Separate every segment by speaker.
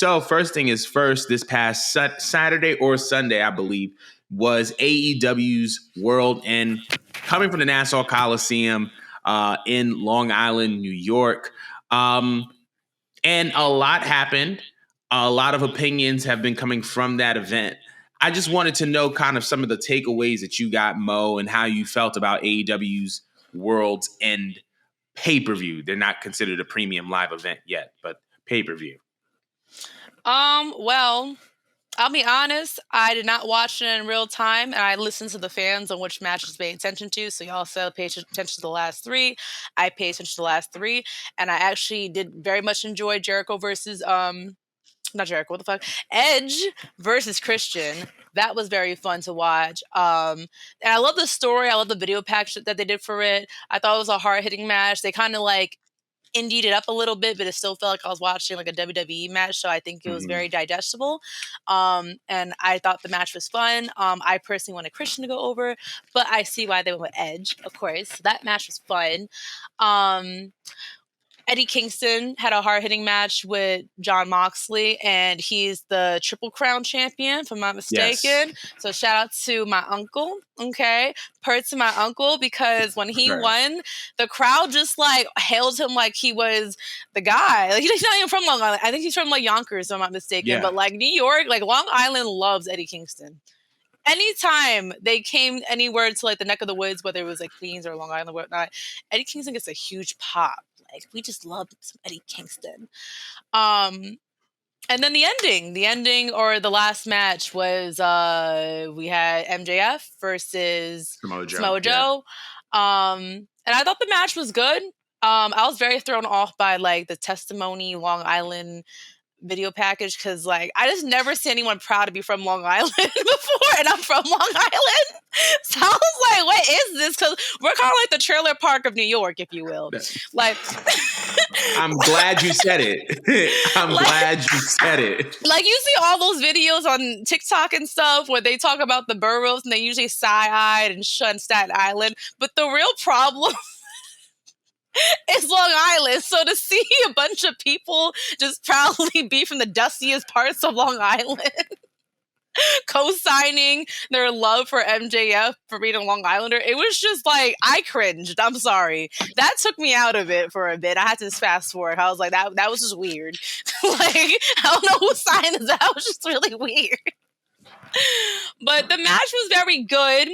Speaker 1: So first thing is first, this past Saturday or Sunday, I believe, was AEW's World End, coming from the Nassau Coliseum in Long Island, New York. And a lot happened. A lot of opinions have been coming from that event. I just wanted to know kind of some of the takeaways that you got, Mo, and how you felt about AEW's World's End pay-per-view. They're not considered a premium live event yet, but pay-per-view.
Speaker 2: Well, I'll be honest, I did not watch it in real time, and I listened to the fans on which matches paying attention to. So y'all said pay attention to the last three. I paid attention to the last three, and I actually did very much enjoy Jericho versus not Jericho, what the fuck? Edge versus Christian. That was very fun to watch. And I love the story. I love the video package that they did for it. I thought it was a hard-hitting match. They kind of like indied it up a little bit, but it still felt like I was watching like a WWE match. So I think it was very digestible. And I thought the match was fun. I personally wanted Christian to go over, but I see why they went with Edge, of course. So that match was fun. Eddie Kingston had a hard-hitting match with Jon Moxley, and he's the Triple Crown champion, if I'm not mistaken. Yes. So shout out to my uncle, okay? Purr to my uncle, because when he won, the crowd just, like, hailed him like he was the guy. Like, he's not even from Long Island. I think he's from, like, Yonkers, if I'm not mistaken. Yeah. But, like, New York, like, Long Island loves Eddie Kingston. Anytime they came anywhere to, like, the neck of the woods, whether it was, like, Queens or Long Island or whatnot, Eddie Kingston gets a huge pop. Like, we just love some Eddie Kingston. And then the ending or the last match was we had MJF versus Samoa Joe. Yeah. And I thought the match was good. I was very thrown off by like the testimony Long Island video package, because like I just never see anyone proud to be from Long Island before, and I'm from Long Island, so I was like, what is this? Because we're kind of like the trailer park of New York, if you will. Like,
Speaker 1: I'm glad you said it. I'm glad you said it.
Speaker 2: Like, you see all those videos on TikTok and stuff where they talk about the boroughs, and they usually side-eyed and shun Staten Island, but the real problem it's Long Island. So to see a bunch of people just proudly be from the dustiest parts of Long Island co-signing their love for MJF for being a Long Islander, it was just like, I cringed. I'm sorry. That took me out of it for a bit. I had to just fast forward. I was like, that was just weird. Like, I don't know who signed this. That was just really weird. But the match was very good.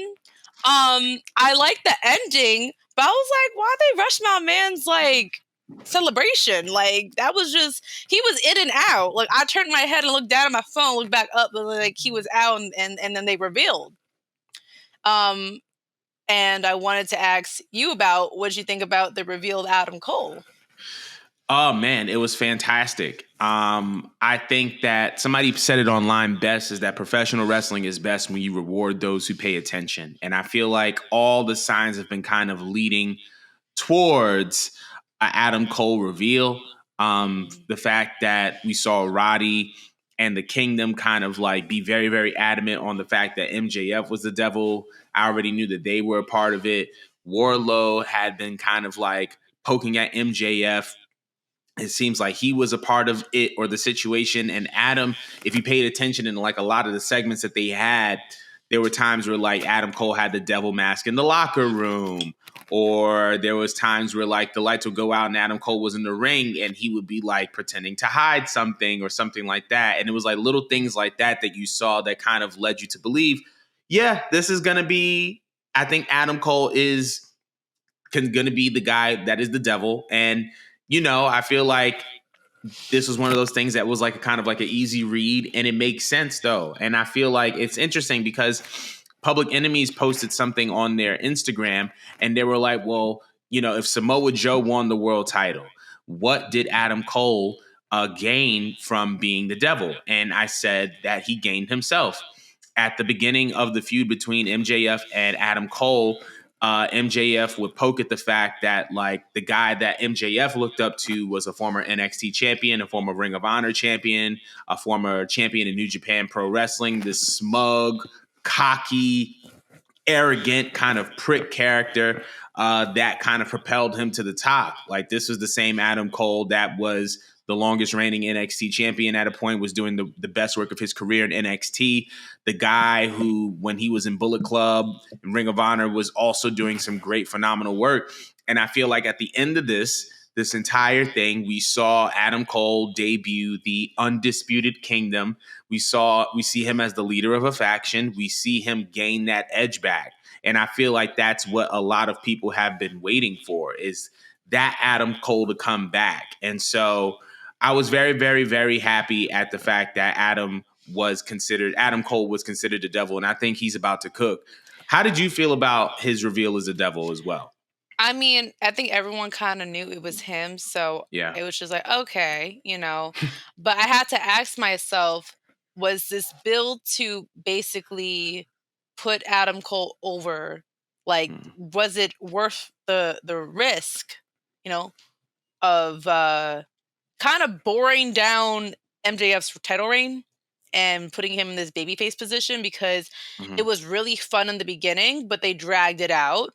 Speaker 2: I liked the ending, but I was like, why they rush my man's like celebration? Like, that was just, he was in and out. Like, I turned my head and looked down at my phone, looked back up, and like he was out, and then they revealed. And I wanted to ask you about what you think about the revealed Adam Cole.
Speaker 1: Oh man, it was fantastic. I think that somebody said it online best, is that professional wrestling is best when you reward those who pay attention. And I feel like all the signs have been kind of leading towards an Adam Cole reveal. The fact that we saw Roddy and the Kingdom kind of like be very, very adamant on the fact that MJF was the devil. I already knew that they were a part of it. Wardlow had been kind of like poking at MJF. It seems like he was a part of it or the situation. And Adam, if you paid attention in like a lot of the segments that they had, there were times where like Adam Cole had the devil mask in the locker room, or there was times where like the lights would go out and Adam Cole was in the ring and he would be like pretending to hide something or something like that. And it was like little things like that that you saw that kind of led you to believe, yeah, this is going to be, I think Adam Cole is going to be the guy that is the devil. And you know, I feel like this was one of those things that was like a kind of like an easy read, and it makes sense though. And I feel like it's interesting because Public Enemies posted something on their Instagram and they were like, well, you know, if Samoa Joe won the world title, what did Adam Cole gain from being the devil? And I said that he gained himself. At the beginning of the feud between MJF and Adam Cole, MJF would poke at the fact that like the guy that MJF looked up to was a former NXT champion, a former Ring of Honor champion, a former champion in New Japan Pro Wrestling, this smug, cocky, arrogant kind of prick character that kind of propelled him to the top. Like, this was the same Adam Cole that was the longest reigning NXT champion at a point, was doing the best work of his career in NXT. The guy who, when he was in Bullet Club and Ring of Honor, was also doing some great, phenomenal work. And I feel like at the end of this entire thing, we saw Adam Cole debut the Undisputed Kingdom. We see him as the leader of a faction. We see him gain that edge back. And I feel like that's what a lot of people have been waiting for, is that Adam Cole to come back. And so I was very, very, very happy at the fact that Adam Cole was considered the devil. And I think he's about to cook. How did you feel about his reveal as the devil as well?
Speaker 2: I mean, I think everyone kind of knew it was him. So
Speaker 1: Yeah.
Speaker 2: it was just like, okay, but I had to ask myself, was this build to basically put Adam Cole over? Like, was it worth the risk, of kind of boring down MJF's title reign and putting him in this babyface position? Because it was really fun in the beginning, but they dragged it out.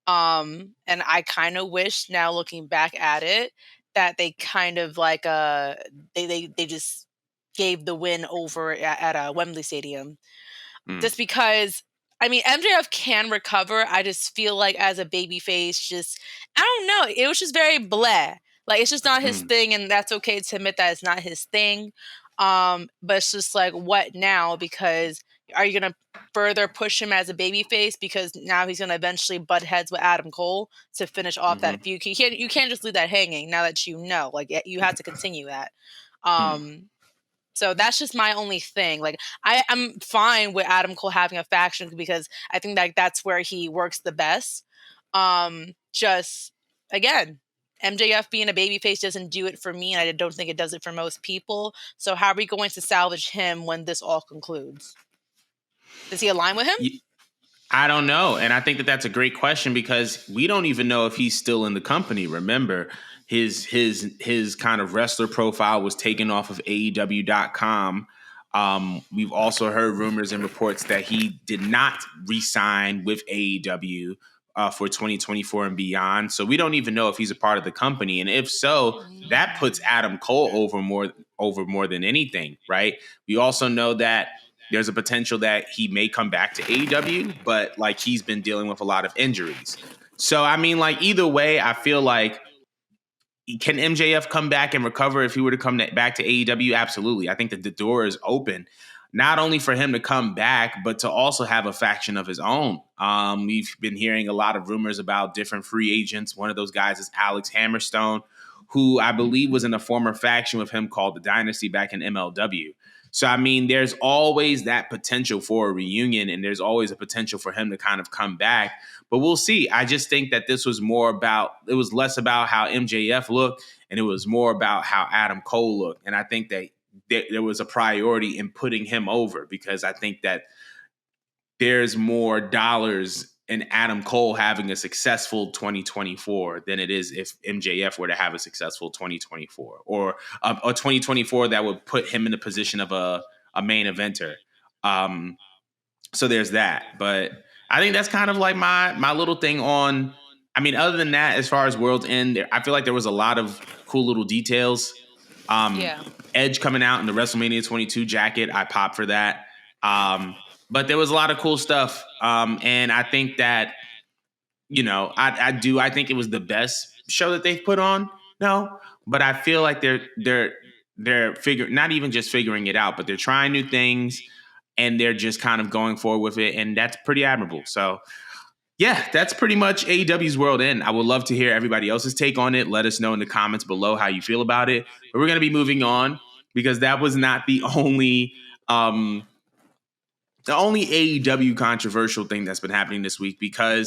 Speaker 2: And I kind of wish, now looking back at it, that they kind of like they just gave the win over at Wembley Stadium, just because. I mean, MJF can recover. I just feel like as a babyface, just I don't know. It was just very bleh. Like, it's just not his thing, and that's okay to admit that it's not his thing. But it's just like, what now? Because are you gonna further push him as a babyface, because now he's gonna eventually butt heads with Adam Cole to finish off that feud? You can't just leave that hanging now that like you have to continue that. So that's just my only thing. Like, I'm fine with Adam Cole having a faction, because I think that that's where he works the best. Just again, MJF being a babyface doesn't do it for me, and I don't think it does it for most people. So how are we going to salvage him when this all concludes? Does he align with him?
Speaker 1: I don't know. And I think that that's a great question, because we don't even know if he's still in the company. Remember, his kind of wrestler profile was taken off of AEW.com. We've also heard rumors and reports that he did not re-sign with AEW for 2024 and beyond. So we don't even know if he's a part of the company. And if so, that puts Adam Cole over more than anything, right? We also know that there's a potential that he may come back to AEW, but like, he's been dealing with a lot of injuries. So, I mean, like, either way, I feel like, can MJF come back and recover if he were to come back to AEW? Absolutely. I think that the door is open, not only for him to come back, but to also have a faction of his own. We've been hearing a lot of rumors about different free agents. One of those guys is Alex Hammerstone, who I believe was in a former faction with him called the Dynasty back in MLW. So, I mean, there's always that potential for a reunion, and there's always a potential for him to kind of come back. But we'll see. I just think that this was it was less about how MJF looked, and it was more about how Adam Cole looked. And I think that there was a priority in putting him over, because I think that there's more dollars in Adam Cole having a successful 2024 than it is if MJF were to have a successful 2024, or a 2024 that would put him in the position of a main eventer. So there's that. But I think that's kind of like my little thing on. I mean, other than that, as far as World's End, I feel like there was a lot of cool little details. Edge coming out in the WrestleMania 22 jacket, I popped for that. But there was a lot of cool stuff. And I think that, I think it was the best show that they've put on. No, but I feel like they're not even just figuring it out, but they're trying new things, and they're just kind of going forward with it. And that's pretty admirable. So yeah, that's pretty much AEW's World End. I would love to hear everybody else's take on it. Let us know in the comments below how you feel about it. But we're going to be moving on, because that was not the only AEW controversial thing that's been happening this week, because